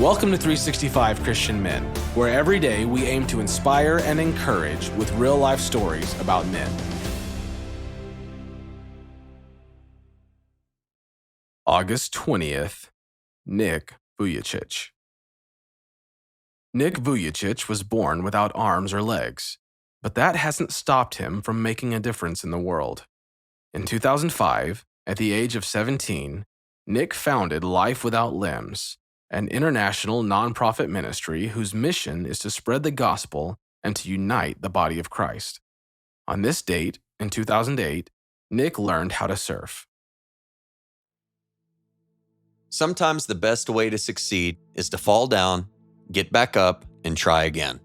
Welcome to 365 Christian Men, where every day we aim to inspire and encourage with real-life stories about men. August 20th, Nick Vujicic. Nick Vujicic was born without arms or legs, but that hasn't stopped him from making a difference in the world. In 2005, at the age of 17, Nick founded Life Without Limbs, an international nonprofit ministry whose mission is to spread the gospel and to unite the body of Christ. On this date, in 2008, Nick learned how to surf. Sometimes the best way to succeed is to fall down, get back up, and try again.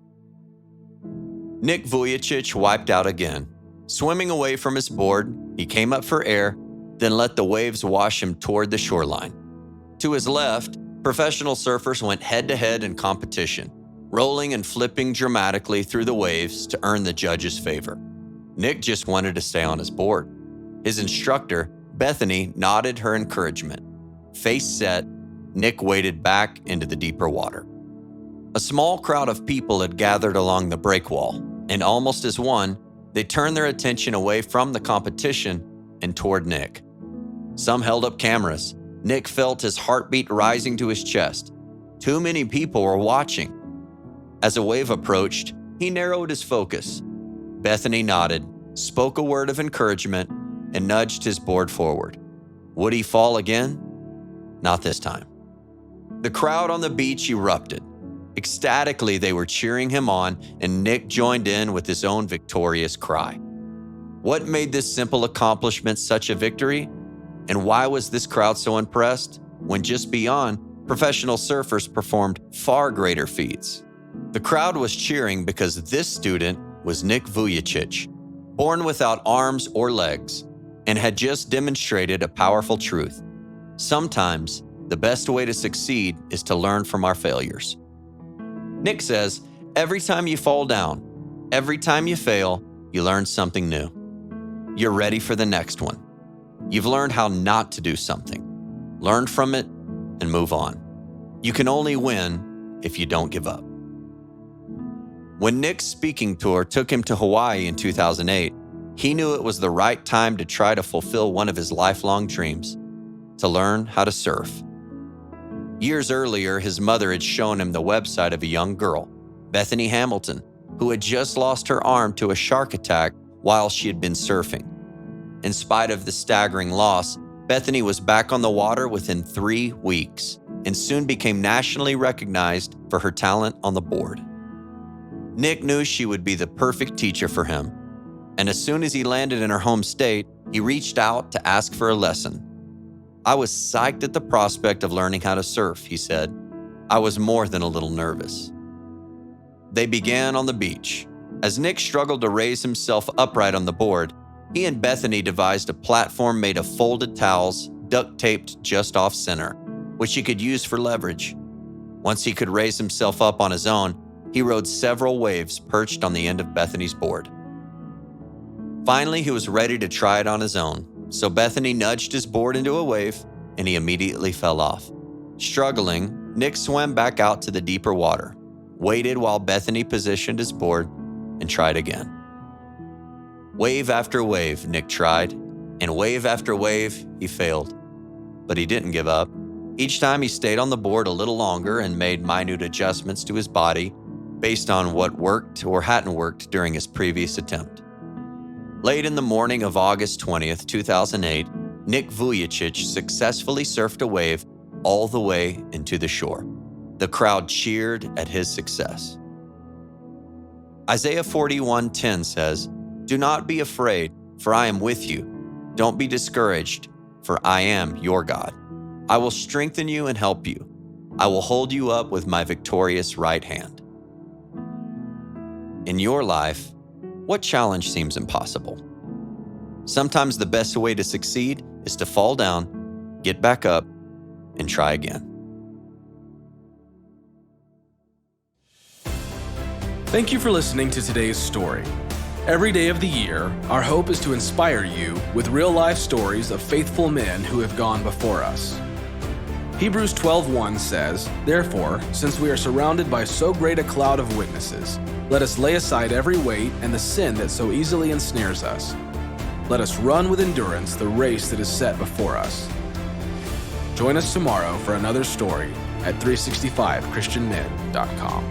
Nick Vujicic wiped out again. Swimming away from his board, he came up for air, then let the waves wash him toward the shoreline. To his left, professional surfers went head-to-head in competition, rolling and flipping dramatically through the waves to earn the judges' favor. Nick just wanted to stay on his board. His instructor, Bethany, nodded her encouragement. Face set, Nick waded back into the deeper water. A small crowd of people had gathered along the breakwall, and almost as one, they turned their attention away from the competition and toward Nick. Some held up cameras. Nick felt his heartbeat rising to his chest. Too many people were watching. As a wave approached, he narrowed his focus. Bethany nodded, spoke a word of encouragement, and nudged his board forward. Would he fall again? Not this time. The crowd on the beach erupted. Ecstatically, they were cheering him on, and Nick joined in with his own victorious cry. What made this simple accomplishment such a victory? And why was this crowd so impressed when just beyond, professional surfers performed far greater feats? The crowd was cheering because this student was Nick Vujicic, born without arms or legs, and had just demonstrated a powerful truth. Sometimes, the best way to succeed is to learn from our failures. Nick says, every time you fall down, every time you fail, you learn something new. You're ready for the next one. You've learned how not to do something. Learn from it and move on. You can only win if you don't give up. When Nick's speaking tour took him to Hawaii in 2008, he knew it was the right time to try to fulfill one of his lifelong dreams, to learn how to surf. Years earlier, his mother had shown him the website of a young girl, Bethany Hamilton, who had just lost her arm to a shark attack while she had been surfing. In spite of the staggering loss, Bethany was back on the water within 3 weeks and soon became nationally recognized for her talent on the board. Nick knew she would be the perfect teacher for him, and as soon as he landed in her home state, he reached out to ask for a lesson. I was psyched at the prospect of learning how to surf, he said. I was more than a little nervous. They began on the beach. As Nick struggled to raise himself upright on the board, he and Bethany devised a platform made of folded towels, duct-taped just off center, which he could use for leverage. Once he could raise himself up on his own, he rode several waves perched on the end of Bethany's board. Finally, he was ready to try it on his own, so Bethany nudged his board into a wave, and he immediately fell off. Struggling, Nick swam back out to the deeper water, waited while Bethany positioned his board, and tried again. Wave after wave, Nick tried, and wave after wave, he failed. But he didn't give up. Each time he stayed on the board a little longer and made minute adjustments to his body based on what worked or hadn't worked during his previous attempt. Late in the morning of August 20th, 2008, Nick Vujicic successfully surfed a wave all the way into the shore. The crowd cheered at his success. Isaiah 41:10 says, "Do not be afraid, for I am with you. Don't be discouraged, for I am your God. I will strengthen you and help you. I will hold you up with my victorious right hand." In your life, what challenge seems impossible? Sometimes the best way to succeed is to fall down, get back up, and try again. Thank you for listening to today's story. Every day of the year, our hope is to inspire you with real-life stories of faithful men who have gone before us. Hebrews 12:1 says, "Therefore, since we are surrounded by so great a cloud of witnesses, let us lay aside every weight and the sin that so easily ensnares us. Let us run with endurance the race that is set before us." Join us tomorrow for another story at 365christianmen.com.